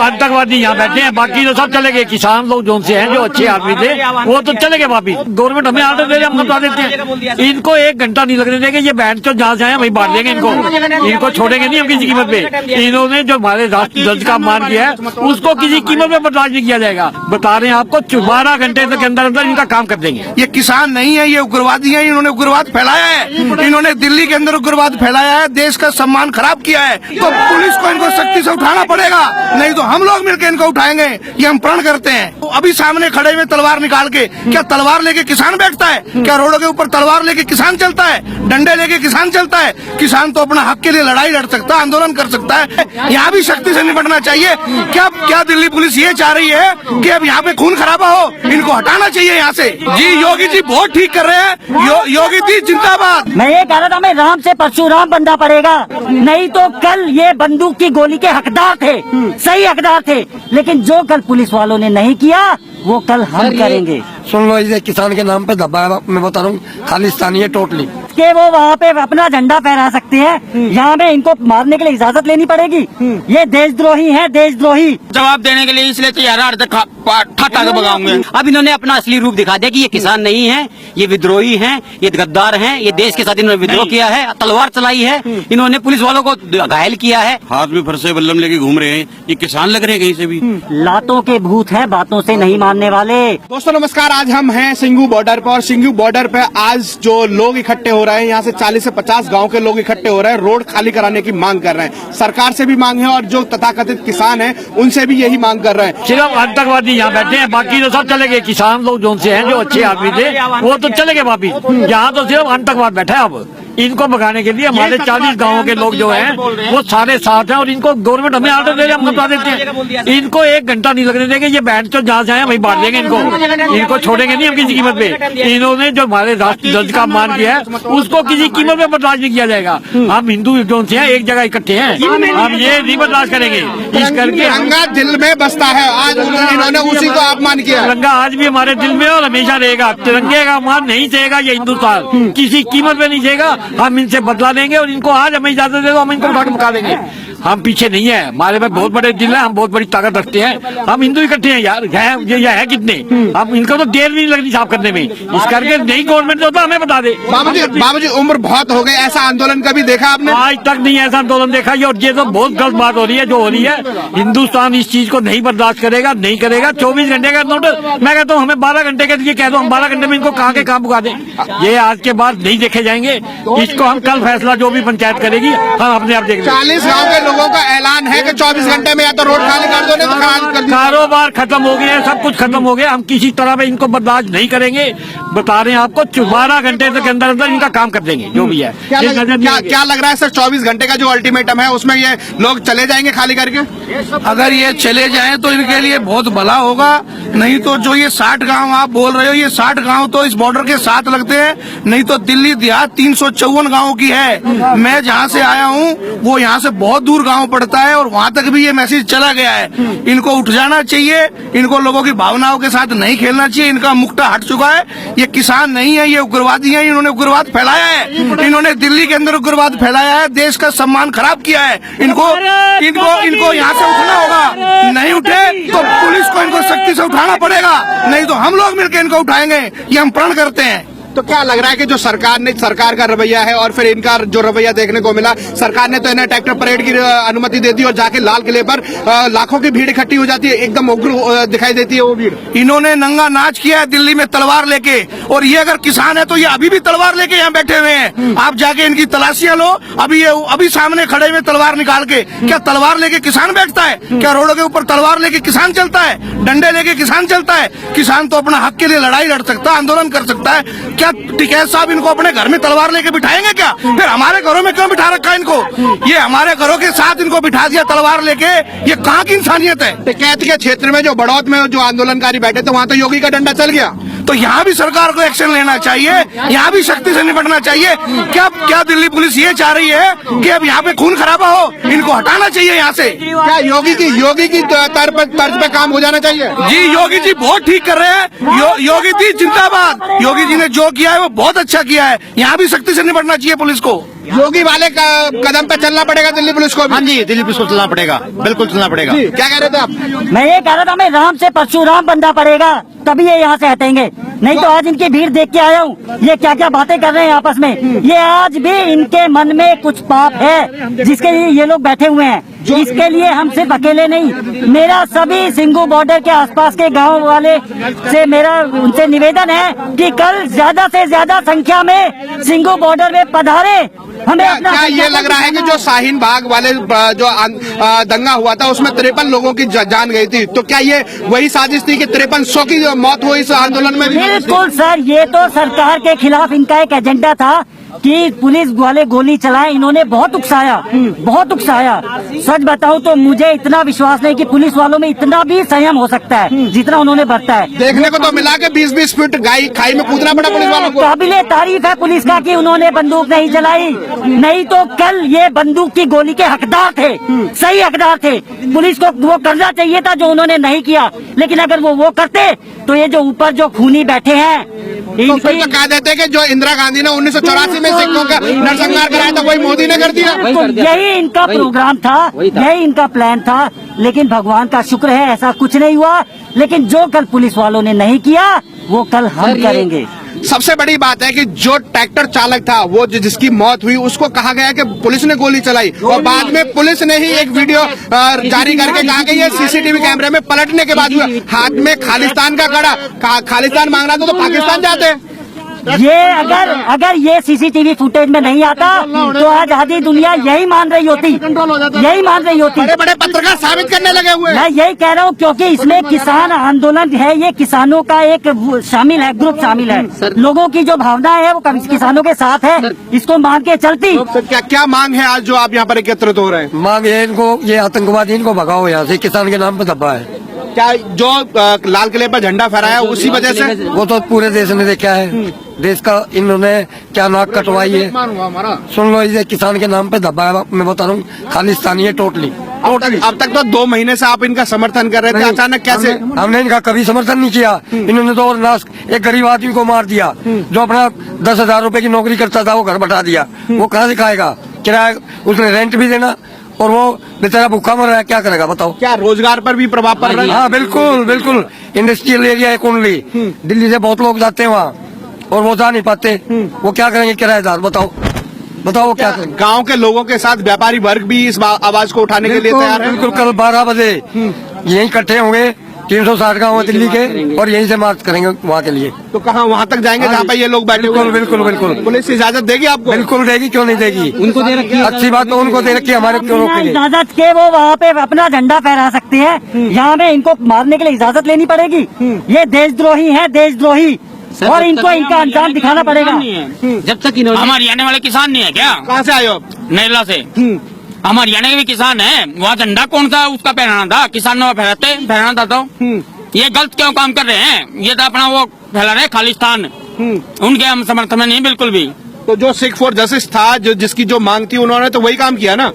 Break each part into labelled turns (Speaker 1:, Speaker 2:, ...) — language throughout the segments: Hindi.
Speaker 1: आतंकवादी यहाँ बैठे हैं, बाकी तो सब चले गए। किसान लोग जो से हैं, जो अच्छे आदमी थे, वो तो चले गए वापिस। गवर्नमेंट हमें आर्डर दे रहे, हम बता देते हैं। इनको 1 घंटा नहीं लगने देंगे। ये बैंड जो जहाँ से आए वही बांट देंगे इनको छोड़ेंगे नहीं हम किसी कीमत पे। इन्होंने जो हमारे राष्ट्र ध्वज का अपमान किया है, उसको किसी कीमत में बर्दाश्त नहीं किया जाएगा। बता रहे हैं आपको, 12 घंटे के अंदर अंदर इनका काम कर देंगे।
Speaker 2: ये किसान नहीं है, ये उग्रवादी है। इन्होंने उग्रवाद फैलाया है, इन्होंने दिल्ली के अंदर उग्रवाद फैलाया है, देश का सम्मान खराब किया है। तो पुलिस को इनको सख्ती से उठाना पड़ेगा, नहीं तो हम लोग मिलकर इनको उठाएंगे। ये हम प्रण करते हैं। तो अभी सामने खड़े में तलवार निकाल के, क्या तलवार लेके किसान बैठता है? क्या रोडों के ऊपर तलवार लेके किसान चलता है? डंडे लेके किसान चलता है? किसान तो अपना हक के लिए लड़ाई लड़ सकता है, आंदोलन कर सकता है। यहाँ भी शक्ति से निपटना चाहिए। क्या दिल्ली पुलिस ये चाह रही है कि अब यहाँ पे खून खराबा हो? इनको हटाना चाहिए यहाँ से। जी योगी जी बहुत ठीक कर रहे हैं। योगी जी जिंदाबाद।
Speaker 3: मैं ये कह रहा था, मैं राम से परशुराम बनना पड़ेगा, नहीं तो कल ये बंदूक की गोली के हकदार थे, सही हकदार थे। लेकिन जो कल पुलिस वालों ने नहीं किया, वो कल हम करेंगे।
Speaker 4: सुन लो, इसे किसान के नाम पे दबा है। मैं बता रहा हूँ, खालिस्तानी है टोटली।
Speaker 3: कि वो वहाँ पे अपना झंडा फहरा सकते हैं, यहाँ पे इनको मारने के लिए इजाजत लेनी पड़ेगी। ये देशद्रोही है, देशद्रोही।
Speaker 5: जवाब देने के लिए इसलिए तैयार ठाटा बगाऊंगे। अब इन्होंने अपना असली रूप दिखा दिया कि ये किसान नहीं है, ये विद्रोही हैं, ये गद्दार हैं, ये देश के साथ इन्होंने विद्रोह किया है, तलवार चलाई है, इन्होंने पुलिस वालों को घायल किया है।
Speaker 6: हाथ में फरसे बल्लम लेके घूम रहे हैं, ये किसान लग रहे हैं कहीं से भी।
Speaker 3: लातों के भूत हैं, बातों से नहीं मानने वाले।
Speaker 7: दोस्तों नमस्कार, आज हम हैं सिंघू बॉर्डर पर। और सिंघू बॉर्डर पे आज जो लोग इकट्ठे हो रहे हैं, यहाँ से 40 से 50 गांव के लोग इकट्ठे हो रहे हैं, रोड खाली कराने की मांग कर रहे हैं। सरकार से भी मांग है और जो तथाकथित किसान हैं उनसे भी यही मांग कर रहे हैं।
Speaker 1: सिर्फ आतंकवादी यहाँ बैठे हैं, बाकी तो सब चले गए। किसान लोग जो से हैं, जो अच्छे आदमी थे, वो तो चले गए वापिस। यहाँ तो सिर्फ आतंकवाद बैठा है। अब इनको भगाने के लिए हमारे 40 गांवों के लोग जो हैं, वो सारे साथ हैं। और इनको गवर्नमेंट हमें आर्डर दे रहे, हम बता देते हैं। इनको 1 घंटा नहीं लगने देंगे। ये बैंड जो जहाँ से आए वही बांट देंगे इनको छोड़ेंगे नहीं हम किसी कीमत पे। इन्होंने जो हमारे राष्ट्र ध्वज का अपमान किया है, उसको किसी कीमत में बर्दाश्त नहीं किया जाएगा। हम हिंदू जो से हैं, एक जगह इकट्ठे हैं, हम ये नहीं बर्दाश्त करेंगे। इस करके
Speaker 7: तिरंगा दिल में बसता है। आज इन्होंने उसी को अपमान किया।
Speaker 1: तिरंगा आज भी हमारे दिल में और हमेशा रहेगा। तिरंगे का अपमान नहीं सहेगा ये हिंदुस्तान, किसी कीमत में नहीं सहेगा। हम इनसे बदला लेंगे और इनको आज हमें इजाजत दे दो, हम इनको उठा के मुका देंगे। हम पीछे नहीं है, हमारे में बहुत बड़े दिल है, हम बहुत बड़ी ताकत रखते हैं। हम हिंदू इकट्ठे हैं यार, ये है कितने। हम इनको तो देर नहीं लगनी साफ करने में। इस करके नई गवर्नमेंट होता हमें बता दे।
Speaker 7: बाबू जी उम्र बहुत हो गई, ऐसा आंदोलन कभी देखा आपने?
Speaker 1: आज तक नहीं ऐसा आंदोलन देखा। और ये तो बहुत गलत बात हो रही है जो हो रही है। हिंदुस्तान इस चीज को नहीं बर्दाश्त करेगा, नहीं करेगा। 24 घंटे का नोटिस, मैं कहता हूँ हमें 12 घंटे के लिए कह दो, हम 12 घंटे में इनको कहाँ के काम मुका दें। ये आज के बाद नहीं देखे जाएंगे। इसको हम कल फैसला जो भी पंचायत करेगी हम अपने आप देख।
Speaker 7: 40 गाँव के लोगों का ऐलान है कि 24 घंटे में या तो रोड खाली कर दो, नहीं तो खाली कर दो।
Speaker 1: कारोबार खत्म हो गया है, सब कुछ खत्म हो गया। हम किसी तरह में इनको बर्दाश्त नहीं करेंगे। बता रहे हैं आपको, 12 घंटे के अंदर अंदर इनका काम कर देंगे जो भी है।
Speaker 7: क्या लग रहा है सर, 24 घंटे का जो अल्टीमेटम है उसमें ये लोग चले जाएंगे खाली करके?
Speaker 2: अगर ये चले जाएं तो इनके लिए बहुत भला होगा। नहीं तो जो ये 60 गांव आप बोल रहे हो, ये 60 गांव तो इस बॉर्डर के साथ लगते हैं। नहीं तो दिल्ली देहात 354 गांवों की है। मैं जहां से आया हूं वो यहां से बहुत दूर गांव पड़ता है और वहां तक भी ये मैसेज चला गया है। इनको उठ जाना चाहिए, इनको लोगों की भावनाओं के साथ नहीं खेलना चाहिए। इनका मुक्ता हट चुका है। ये किसान नहीं है, ये उग्रवादी है। इन्होंने उग्रवाद फैलाया है, इन्होंने दिल्ली के अंदर उग्रवाद फैलाया है, देश का सम्मान खराब किया है। इनको यहाँ से उठना होगा। नहीं उठे तो पुलिस को इनको सख्ती से उठाना पड़ेगा, नहीं तो हम लोग मिलकर इनको उठाएंगे। ये हम प्रण करते हैं।
Speaker 7: तो क्या लग रहा है कि जो सरकार का रवैया है और फिर इनका जो रवैया देखने को मिला, सरकार ने तो इन्हें ट्रैक्टर परेड की अनुमति दे दी और जाके लाल किले पर लाखों की भीड़ इकट्ठी हो जाती है, एकदम उग्र दिखाई देती है वो भीड़।
Speaker 2: इन्होंने नंगा नाच किया है दिल्ली में तलवार लेके। और ये अगर किसान है तो ये अभी भी तलवार लेके यहाँ बैठे हुए हैं। आप जाके इनकी तलाशियां लो। अभी सामने खड़े हुए तलवार निकाल के, क्या तलवार लेके किसान बैठता है? क्या रोडों के ऊपर तलवार लेके किसान चलता है? डंडे लेके किसान चलता है? किसान तो अपना हक के लिए लड़ाई लड़ सकता है, आंदोलन कर सकता है। क्या टिकैत साहब इनको अपने घर में तलवार लेके बिठाएंगे क्या? फिर हमारे घरों में क्यों बिठा रखा है इनको? ये हमारे घरों के साथ इनको बिठा दिया तलवार लेके। ये कहाँ की इंसानियत है?
Speaker 7: टिकैत के क्षेत्र में जो बड़ौत में जो आंदोलनकारी बैठे थे, वहाँ तो योगी का डंडा चल गया।
Speaker 2: तो यहाँ भी सरकार को एक्शन लेना चाहिए, यहाँ भी शक्ति से निपटना चाहिए। क्या दिल्ली पुलिस ये चाह रही है कि अब यहाँ पे खून खराबा हो? इनको हटाना चाहिए यहाँ से।
Speaker 7: क्या योगी की तर्ज पे काम हो जाना चाहिए?
Speaker 2: जी योगी जी बहुत ठीक कर रहे हैं। योगी जी जिंदाबाद। योगी जी ने जो किया है वो बहुत अच्छा किया है। यहाँ भी सख्ती से निपटना चाहिए पुलिस को।
Speaker 7: योगी वाले का कदम पे चलना पड़ेगा दिल्ली पुलिस को भी।
Speaker 6: हाँ जी, दिल्ली पुलिस को चलना पड़ेगा, बिल्कुल चलना पड़ेगा।
Speaker 7: क्या कह रहे थे आप?
Speaker 3: मैं ये कह रहा था हमें राम से परशुराम बनना पड़ेगा, तभी ये यहाँ से हटेंगे। नहीं तो आज इनकी भीड़ देख के आया हूँ, ये क्या क्या बातें कर रहे हैं आपस में। ये आज भी इनके मन में कुछ पाप है जिसके लिए ये लोग बैठे हुए हैं। इसके लिए हम सिर्फ अकेले नहीं, मेरा सभी सिंगू बॉर्डर के आसपास के गांव वाले से मेरा उनसे निवेदन है कि कल ज्यादा से ज्यादा संख्या में सिंगू बॉर्डर में पधारे। हमें अपना
Speaker 7: क्या ये लग रहा है कि जो शाहीन बाग वाले जो दंगा हुआ था उसमें 53 लोगों की जान गई थी, तो क्या ये वही साजिश थी कि 5300 की मौत हुई इस आंदोलन में भी?
Speaker 3: बिल्कुल सर, ये तो सरकार के खिलाफ इनका एक एजेंडा था कि पुलिस वाले गोली चलाए। इन्होंने बहुत उकसाया, बहुत उकसाया। सच बताऊं तो मुझे इतना विश्वास नहीं कि पुलिस वालों में इतना भी संयम हो सकता है जितना उन्होंने बरता है।
Speaker 7: देखने को तो मिला के 20-20 फीट खाई में कूदना पड़ा पुलिस वालों को।
Speaker 3: काबिले तारीफ है पुलिस का कि उन्होंने बंदूक नहीं चलाई, नहीं तो कल ये बंदूक की गोली के हकदार थे, सही हकदार थे। पुलिस को वो करना चाहिए था जो उन्होंने नहीं किया, लेकिन अगर वो करते तो ये जो ऊपर जो खूनी बैठे हैं
Speaker 7: तो फिर तो कह देते कि जो इंदिरा गांधी ने 1984 में सिखों का नरसंहार कराया था वही मोदी ने कर दिया।
Speaker 3: यही इनका प्रोग्राम था, यही इनका प्लान था। लेकिन भगवान का शुक्र है ऐसा कुछ नहीं हुआ। लेकिन जो कल पुलिस वालों ने नहीं किया वो कल हम करेंगे।
Speaker 7: सबसे बड़ी बात है कि जो ट्रैक्टर चालक था वो जिसकी मौत हुई उसको कहा गया कि पुलिस ने गोली चलाई, और बाद में पुलिस ने ही एक वीडियो जारी करके कहा कि ये सीसीटीवी कैमरे में पलटने के बाद हुआ। हाथ में खालिस्तान का कड़ा, खालिस्तान मांग रहा था तो पाकिस्तान जाते।
Speaker 3: ये अगर ये सीसीटीवी फुटेज में नहीं आता तो आज आधी दुनिया यही मान रही होती, यही मान रही होती।
Speaker 7: बड़े बड़े पत्रकार साबित करने लगे हुए।
Speaker 3: मैं यही कह रहा हूँ क्योंकि इसमें किसान आंदोलन है, ये किसानों का एक शामिल है, ग्रुप शामिल है। लोगों की जो भावना है वो किसानों के साथ है, इसको मान के चलती।
Speaker 7: तो क्या मांग है आज जो आप यहाँ पर एकत्रित हो रहे हैं?
Speaker 4: मांग ये इनको, ये आतंकवादी इनको भगाओ यहाँ से, किसान के नाम पे दबा है।
Speaker 7: क्या जो लाल किले पर झंडा फहराया उसी वजह से?
Speaker 4: वो तो पूरे देश ने देखा है, देश का इन्होंने क्या नाक कटवाई है। सुन लो, इसे किसान के नाम पे दबा है। मैं बता रहा हूँ खालिस्तानी है टोटली।
Speaker 7: अब तक तो 2 महीने से आप इनका समर्थन कर रहे थे, अचानक कैसे?
Speaker 4: हमने इनका कभी समर्थन नहीं किया। इन्होंने तो और नाश, एक गरीब आदमी को मार दिया जो अपना 10,000 रुपए की नौकरी करता था, वो घर बैठा दिया। वो कहाँ से खाएगा? किराया, उसने रेंट भी देना, और वो बेचारा भूखा मर रहा है, क्या करेगा बताओ?
Speaker 7: क्या रोजगार पर भी प्रभाव पड़ रहा है?
Speaker 4: हाँ बिल्कुल बिल्कुल। इंडस्ट्रियल एरिया है कुंडली, दिल्ली से बहुत लोग जाते हैं वहाँ और वो जा नहीं पाते। वो क्या करेंगे किराएदार? बताओ वो क्या करेंगे?
Speaker 7: गांव के लोगों के साथ व्यापारी वर्ग भी इस आवाज को उठाने के लिए तैयार है।
Speaker 4: बिल्कुल, कल 12 बजे यहीं इकट्ठे होंगे। 360 गाँव है दिल्ली के, और यहीं से मार्च करेंगे वहाँ के लिए।
Speaker 7: तो कहाँ वहाँ तक जाएंगे जहाँ पे ये लोग बैठे हुए हैं?
Speaker 4: बिल्कुल।
Speaker 7: पुलिस इजाजत देगी आपको?
Speaker 4: बिल्कुल देगी, क्यों नहीं देगी? उनको दे रखी, अच्छी बात तो उनको दे रखी, हमारे क्यों रोकेंगे?
Speaker 3: इजाजत के वो वहाँ पे अपना झंडा फहरा सकते हैं, यहाँ में इनको मारने के लिए इजाजत लेनी पड़ेगी। ये देशद्रोही है, देशद्रोही, और इनको इनका अंजाम दिखाना पड़ेगा।
Speaker 5: जब तक इन्होंने
Speaker 6: हमारे हरियाणा वाले किसान नहीं है क्या?
Speaker 7: कहाँ से आए हो आप?
Speaker 6: नैला से। हम हरियाणा के भी किसान हैं। वहाँ झंडा कौन सा उसका फहराना था? किसानों का फहराना था। तो ये गलत क्यों काम कर रहे हैं? ये तो अपना वो फैला रहे खालिस्तान। उनके हम समर्थन में नहीं बिल्कुल भी।
Speaker 7: तो जो सिख फॉर जस्टिस था, जिसकी जो मांग थी, उन्होंने तो वही काम किया ना।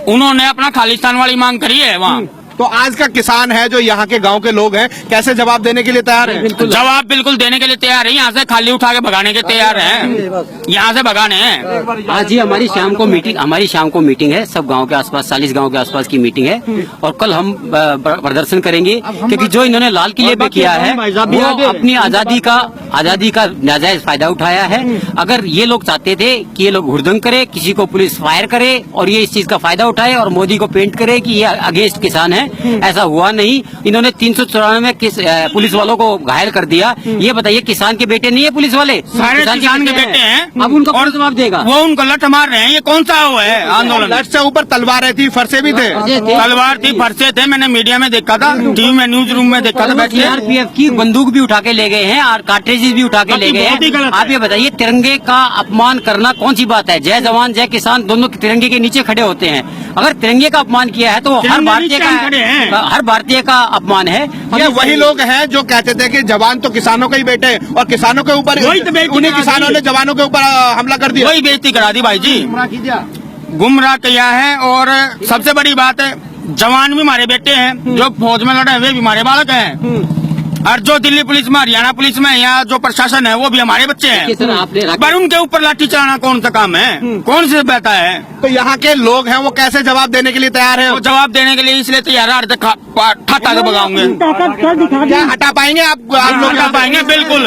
Speaker 6: उन्होंने अपना खालिस्तान वाली मांग करी है वहाँ।
Speaker 7: तो आज का किसान है जो यहाँ के गांव के लोग हैं, कैसे जवाब देने के लिए तैयार है?
Speaker 6: जवाब बिल्कुल देने के लिए तैयार है। यहाँ से खाली उठा के भगाने के तैयार हैं, यहाँ से भगाने हैं।
Speaker 5: आज ही हमारी शाम को मीटिंग है। सब गांव के आसपास, 40 गांव के आसपास की मीटिंग है, और कल हम प्रदर्शन करेंगे। क्योंकि जो इन्होंने लाल किले पे किया है वो अपनी आजादी का नाजायज फायदा उठाया है। अगर ये लोग चाहते थे कि ये लोग हुड़दंग करे, किसी को पुलिस फायर करे और ये इस चीज का फायदा उठाए और मोदी को पेंट करे कि ये अगेंस्ट किसान है, ऐसा हुआ नहीं। इन्होंने 394 में पुलिस वालों को घायल कर दिया। ये बताइए, किसान के बेटे नहीं है पुलिस वाले?
Speaker 6: सारे किसान के बेटे हैं।
Speaker 5: अब उनका कौन जवाब देगा?
Speaker 6: वो उनको लठ मार रहे हैं। ये कौन सा वो है आंदोलन?
Speaker 7: लठ से ऊपर तलवारें थी, फरसे भी थे।
Speaker 6: तलवार थी, फरसे थे। मैंने मीडिया में देखा था, टीवी में, न्यूज रूम में देखा था बैठ के।
Speaker 5: सीआरपीएफ की बंदूक भी उठा के ले गए हैं और कार्ट्रिजेस भी उठा के ले गए हैं। आप ये बताइए, तिरंगे का अपमान करना कौन सी बात है? जय जवान जय किसान दोनों तिरंगे के नीचे खड़े होते हैं। अगर तिरंगे का अपमान किया है तो हर भारतीय का अपमान है।
Speaker 7: ये वही लोग हैं जो कहते थे कि जवान तो किसानों के ही बेटे हैं, और किसानों के ऊपर उन्हीं किसानों ने जवानों के ऊपर हमला कर दिया।
Speaker 6: वही बेइज्जती करा दी भाई जी, गुमराह किया है। और सबसे बड़ी बात है, जवान भी हमारे बेटे हैं, जो फौज में लड़े हुए भी हमारे बालक हैं। और जो दिल्ली पुलिस में, हरियाणा पुलिस में, यहाँ जो प्रशासन है वो भी हमारे बच्चे हैं।
Speaker 5: सर आपने
Speaker 6: पर उनके ऊपर लाठी चलाना कौन सा काम है? कौन सी बहता है?
Speaker 7: तो यहाँ के लोग हैं वो कैसे जवाब देने के लिए तैयार है?
Speaker 6: वो जवाब देने के लिए इसलिए तैयार है, ठाटा के भगाऊंगे।
Speaker 3: ताकत कल दिखा दी।
Speaker 7: क्या हटा पाएंगे आप लोग?
Speaker 6: हटा पाएंगे? बिल्कुल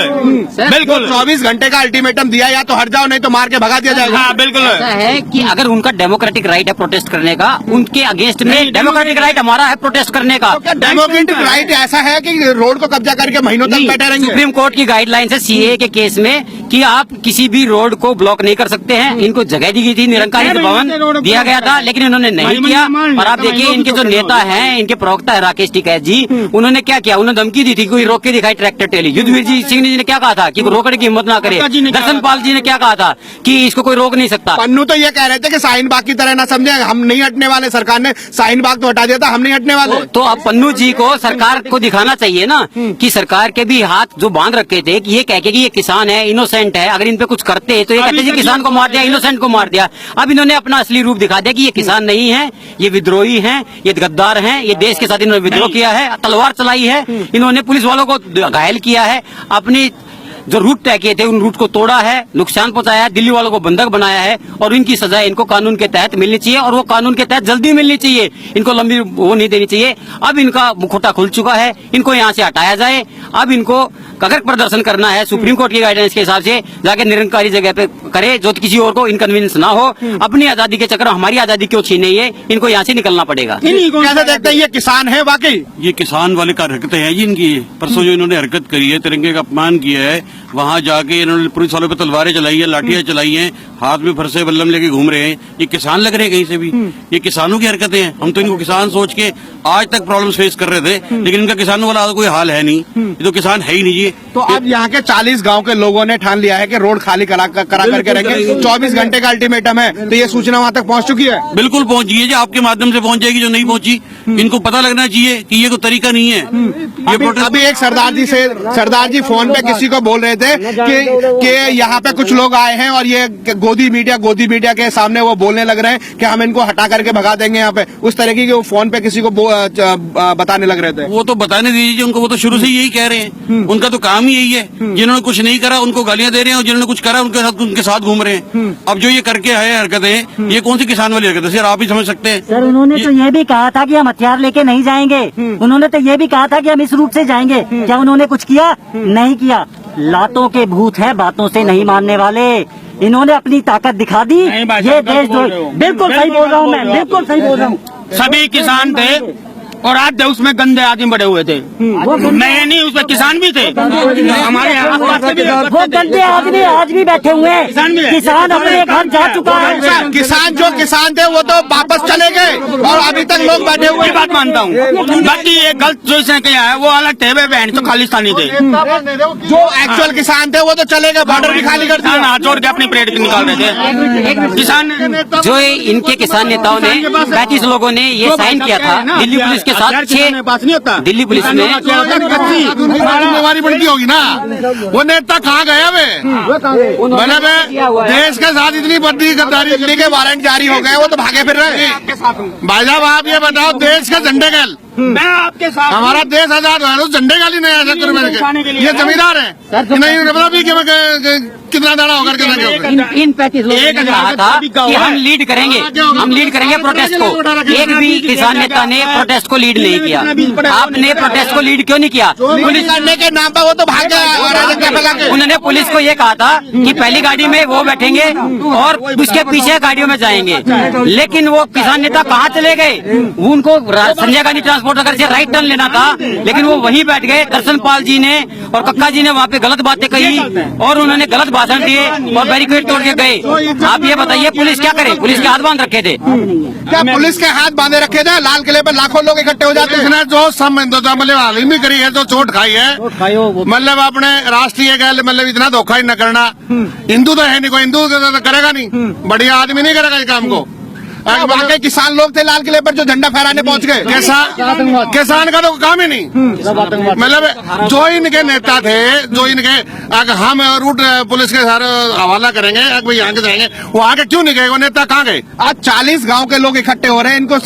Speaker 6: बिल्कुल।
Speaker 7: 24 घंटे का अल्टीमेटम दिया, या तो हट जाओ नहीं तो मार के भगा दिया जाएगा।
Speaker 6: हाँ बिल्कुल।
Speaker 5: ऐसा है कि अगर उनका डेमोक्रेटिक राइट है प्रोटेस्ट करने का, उनके अगेंस्ट में डेमोक्रेटिक राइट हमारा है प्रोटेस्ट करने का।
Speaker 7: डेमोक्रेटिक राइट ऐसा है कि रोड को कब्जा करके महीनों तक बैठे रहेंगे?
Speaker 5: सुप्रीम कोर्ट की गाइडलाइंस है सीए के केस में कि आप किसी भी रोड को ब्लॉक नहीं कर सकते हैं। इनको जगह दी गई थी, निरंकारी भवन दिया गया था, लेकिन इन्होंने नहीं किया। और आप देखिए इनके जो नेता हैं, इनके प्रवक्ता है राकेश टिकैत जी, उन्होंने क्या किया? उन्होंने धमकी दी थी, कोई रोक के दिखाई ट्रैक्टर ट्रेली। युद्धवीर जी सिंह जी ने क्या कहा था कि रोकने की हिम्मत ना करे। दर्शन पाल जी ने क्या कहा था कि इसको कोई रोक नहीं सकता।
Speaker 7: पन्नू तो ये कह रहे थे कि शाहीन बाग की तरह ना समझे, हम नहीं हटने वाले। सरकार ने शाहीन बाग तो हटा दिया था, हम नहीं हटने वाले।
Speaker 5: तो अब पन्नू जी को सरकार को दिखाना चाहिए ना कि सरकार के भी हाथ जो बांध रखे थे कि ये कह के कि ये किसान है, इनोसेंट है, अगर इन पे कुछ करते तो ये कहते जी किसान को मार दिया, इनोसेंट को मार दिया। अब इन्होंने अपना असली रूप दिखा दिया कि ये किसान नहीं है, ये विद्रोही हैं, ये गद्दार हैं, ये देश के साथ इन्होंने विद्रोह किया है, तलवार चलाई है, इन्होंने पुलिस वालों को घायल किया है, अपनी जो रूट तय किए थे उन रूट को तोड़ा है, नुकसान पहुंचाया है, दिल्ली वालों को बंधक बनाया है। और इनकी सजा इनको कानून के तहत मिलनी चाहिए, और वो कानून के तहत जल्दी मिलनी चाहिए। इनको लंबी वो नहीं देनी चाहिए। अब इनका मुखौटा खुल चुका है, इनको यहाँ से हटाया जाए। अब इनको अगर प्रदर्शन करना है सुप्रीम कोर्ट की गाइडेंस के हिसाब से जाके निरंकारी जगह पे करे, जो किसी और को इनकन्वीनियंस ना हो। अपनी आजादी के चक्कर हमारी आजादी क्यों छीने? ये इनको यहाँ से निकलना पड़ेगा।
Speaker 7: कैसे देखते हैं ये किसान है वाकई?
Speaker 8: ये किसान वाले का हरकतें हैं जी इनकी। परसों जो इन्होंने हरकत करी है, तिरंगे का अपमान किया है, वहाँ जाके इन्होंने पुलिस वालों पे तलवारें चलाई है, लाठियां चलाई हैं, हाथ में फरसे बल्लम लेके घूम रहे हैं। ये किसान लग रहे हैं कहीं से भी? ये किसानों की हरकतें हैं। हम तो इनको किसान सोच के आज तक प्रॉब्लम फेस कर रहे थे, लेकिन इनका किसानों वाला कोई हाल है नहीं। ये तो किसान है ही नहीं जी।
Speaker 7: तो अब यहाँ के 40 गांव के लोगों ने ठान लिया है कि रोड खाली करा करके रहेंगे। 24 घंटे का अल्टीमेटम है, तो ये सूचना वहाँ तक पहुँच चुकी है?
Speaker 8: बिल्कुल पहुंच गई है जी, आपके माध्यम से पहुंच जाएगी। जो नहीं पहुंची इनको पता लगना चाहिए कि ये कोई तरीका नहीं है। ये प्रोटेस्ट
Speaker 7: अभी एक सरदार जी फोन पे किसी को बोल रहे थे कि यहाँ पे कुछ लोग आए हैं और ये गोदी मीडिया के सामने वो बोलने लग रहे हैं कि हम इनको हटा करके भगा देंगे यहाँ पे। उस तरीके के वो फोन पे किसी को बताने लग रहे थे।
Speaker 8: वो तो बताने दीजिए उनको, वो तो शुरू से यही कह रहे हैं। उनका तो काम ही यही है। जिन्होंने कुछ नहीं करा उनको गालियां दे रहे हैं, और जिन्होंने कुछ करा उनके साथ घूम रहे हैं। अब जो ये करके आए हरकतें, ये कौन सी किसान वाली हरकत है सर? आप ही समझ सकते हैं।
Speaker 3: सर उन्होंने तो ये भी कहा था कि हम हथियार लेके नहीं जाएंगे। उन्होंने तो ये भी कहा था कि हम इस रूट से जाएंगे। क्या उन्होंने कुछ किया? नहीं किया। लातों के भूत है, बातों से नहीं मानने वाले। इन्होंने अपनी ताकत दिखा दी। ये देश बिल्कुल सही बोल रहा हूँ मैं, बिल्कुल सही बोल रहा हूँ।
Speaker 6: सभी किसान थे और आज उसमें गंदे आदमी बड़े हुए थे। मैं नहीं, उसमें किसान भी थे हमारे आसपास से भी।
Speaker 3: वो गंदे आदमी आज भी बैठे हुए हैं। किसान अपने घर जा चुका है।
Speaker 7: किसान थे वो तो वापस चले गए और अभी तक लोग बैठे हुए।
Speaker 6: ये बात मानता हूँ, बाकी ये गलत जो इसने किया है वो अलग थे। वे बहन तो खालिस्तानी थे।
Speaker 7: जो एक्चुअल किसान थे वो तो चले गए, बॉर्डर भी खाली कर दिया।
Speaker 6: हाथ जोड़ के अपनी प्लेट निकाल रहे थे किसान।
Speaker 5: जो इनके किसान नेताओं ने 35 लोगों ने ये साइन किया था दिल्ली पुलिस के साथ।
Speaker 6: पास नहीं होता
Speaker 5: दिल्ली पुलिस ने
Speaker 7: जिम्मेवारी बनती होगी ना। वो नेता कहाँ गया वे? मतलब देश के साथ इतनी बड़ी गद्दारी, दिल्ली के वारंट जारी हो गए, वो तो भागे फिर रहे हैं। भाई साहब आप ये बताओ, देश के झंडे गल
Speaker 6: मैं आपके साथ,
Speaker 7: हमारा देश आजाद हुआ, उस झंडे गाली नहीं ऐसा करो। ये जमींदार है नहीं, पता भी कितना दाना होकर
Speaker 5: इन 35 लोगों ने कहा था कि हम लीड करेंगे प्रोटेस्ट को। एक भी किसान नेता ने प्रोटेस्ट को लीड नहीं किया। आपने प्रोटेस्ट को लीड क्यों नहीं किया?
Speaker 7: पुलिस करने के नाम पर वो तो भाग गया।
Speaker 5: उन्होंने पुलिस को ये कहा था कि पहली गाड़ी में वो बैठेंगे और उसके पीछे गाड़ियों में जाएंगे, लेकिन वो किसान नेता कहाँ चले गए? उनको संजय गांधी ट्रांसपोर्ट नगर से राइट टर्न लेना था, लेकिन वो वहीं बैठ गए। दर्शन पाल जी ने और कक्का जी ने वहाँ पे गलत बातें कही और उन्होंने गलत भाषण दिए और बैरिकेड तोड़ के गए। आप ये बताइए पुलिस क्या करे? पुलिस के हाथ बांध रखे थे।
Speaker 7: क्या पुलिस के हाथ बांधे रखे थे? लाल किले पर लाखों लोग इकट्ठे हो जाते हैं। जो मतलब हालिमी करी है, जो चोट खाई है, मतलब अपने राष्ट्रीय गैल, मतलब इतना धोखा ही न करना। हिंदू तो है नहीं, कोई हिंदू करेगा नहीं, बढ़िया आदमी नहीं करेगा इस काम को। वाकई किसान लोग थे लाल किले पर जो झंडा फहराने पहुंच गए।
Speaker 2: किसान का तो काम ही नहीं, मतलब जो इनके नेता थे, जो इनके अगर हम रूट पुलिस के सारे हवाला करेंगे, भाई यहाँ के जाएंगे, वहाँ के क्यों नहीं गए? वो नेता कहाँ गए?
Speaker 7: आज 40 गांव के लोग इकट्ठे हो रहे हैं इनको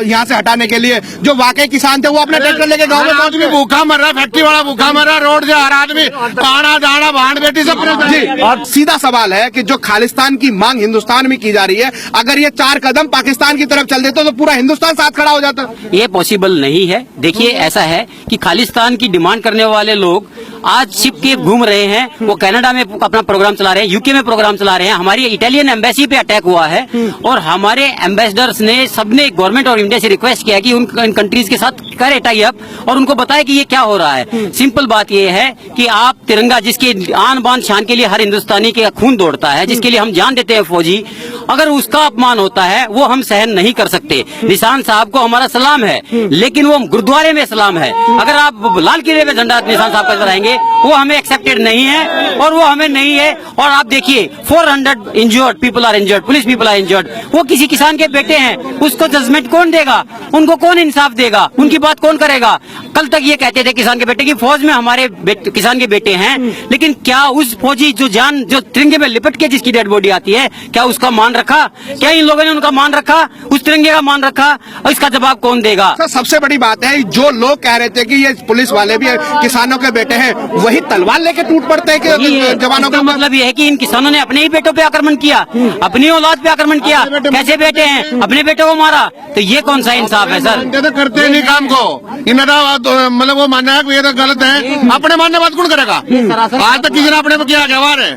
Speaker 7: यहाँ से हटाने के लिए। जो वाकई किसान थे वो अपने ट्रैक्टर लेके गांव में पहुंच गए।
Speaker 2: भूखा मर रहा, फैक्ट्री वाला भूखा मर रहा, रोड से हर आदमी आना जाना भाड़ बेटी सब।
Speaker 7: जी, और सीधा सवाल है कि जो खालिस्तान की मांग हिंदुस्तान में की जा रही है, अगर ये 4 कदम पाकिस्तान की तरफ चल देते तो पूरा हिंदुस्तान साथ खड़ा हो जाता।
Speaker 5: ये पॉसिबल नहीं है। देखिए ऐसा है कि खालिस्तान की डिमांड करने वाले लोग आज छिप के घूम रहे हैं। वो कनाडा में अपना प्रोग्राम चला रहे हैं, यूके में प्रोग्राम चला रहे हैं। हमारी इटालियन एम्बेसी पे अटैक हुआ है और हमारे एम्बेसडर्स ने सबने गवर्नमेंट और इंडिया से रिक्वेस्ट किया कि उन कंट्रीज के साथ करे टाई अप और उनको बताए कि ये क्या हो रहा है। सिंपल बात ये है कि आप तिरंगा, जिसके आन बान शान के लिए हर हिंदुस्तानी के खून दौड़ता है, जिसके लिए हम जान देते हैं फौजी, अगर उसका अपमान होता है वो हम सहन नहीं कर सकते। निशान साहब को हमारा सलाम है, लेकिन वो गुरुद्वारे में सलाम है। अगर आप लाल किले में झंडा निशान साहब का लगाएंगे वो हमें एक्सेप्टेड नहीं है और वो हमें नहीं है। और आप देखिए 400 injured people are injured, police people are injured. वो किसी किसान के बेटे हैं, उसको जजमेंट कौन देगा? उनको कौन इंसाफ देगा? उनकी बात कौन करेगा? कल तक ये कहते थे किसान के बेटे की फौज में हमारे किसान के बेटे हैं, लेकिन क्या उस फौजी जो तिरंगे में लिपट के जिसकी डेड बॉडी आती है, क्या उसका मान रखा? क्या इन लोगों ने उनका मान रखा? उस तिरंगे का मान रखा? और इसका जवाब कौन देगा?
Speaker 7: सर, सबसे बड़ी बात है जो लोग कह रहे थे कि ये पुलिस वाले भी किसानों के बेटे हैं, वही तलवार लेके टूट पड़ते हैं कि जवानों का।
Speaker 5: मतलब ये है कि इन किसानों ने अपने ही बेटों पे आक्रमण किया, अपनी औलाद पे आक्रमण किया। कैसे बेटे हैं? अपने बेटों को मारा। तो ये कौन सा इंसाफ है सर?
Speaker 2: तो करते नहीं काम को, मतलब वो मानना है कि ये तो गलत है, अपने मानने बात कौन करेगा? आज तक किसी ने अपने पे किया है?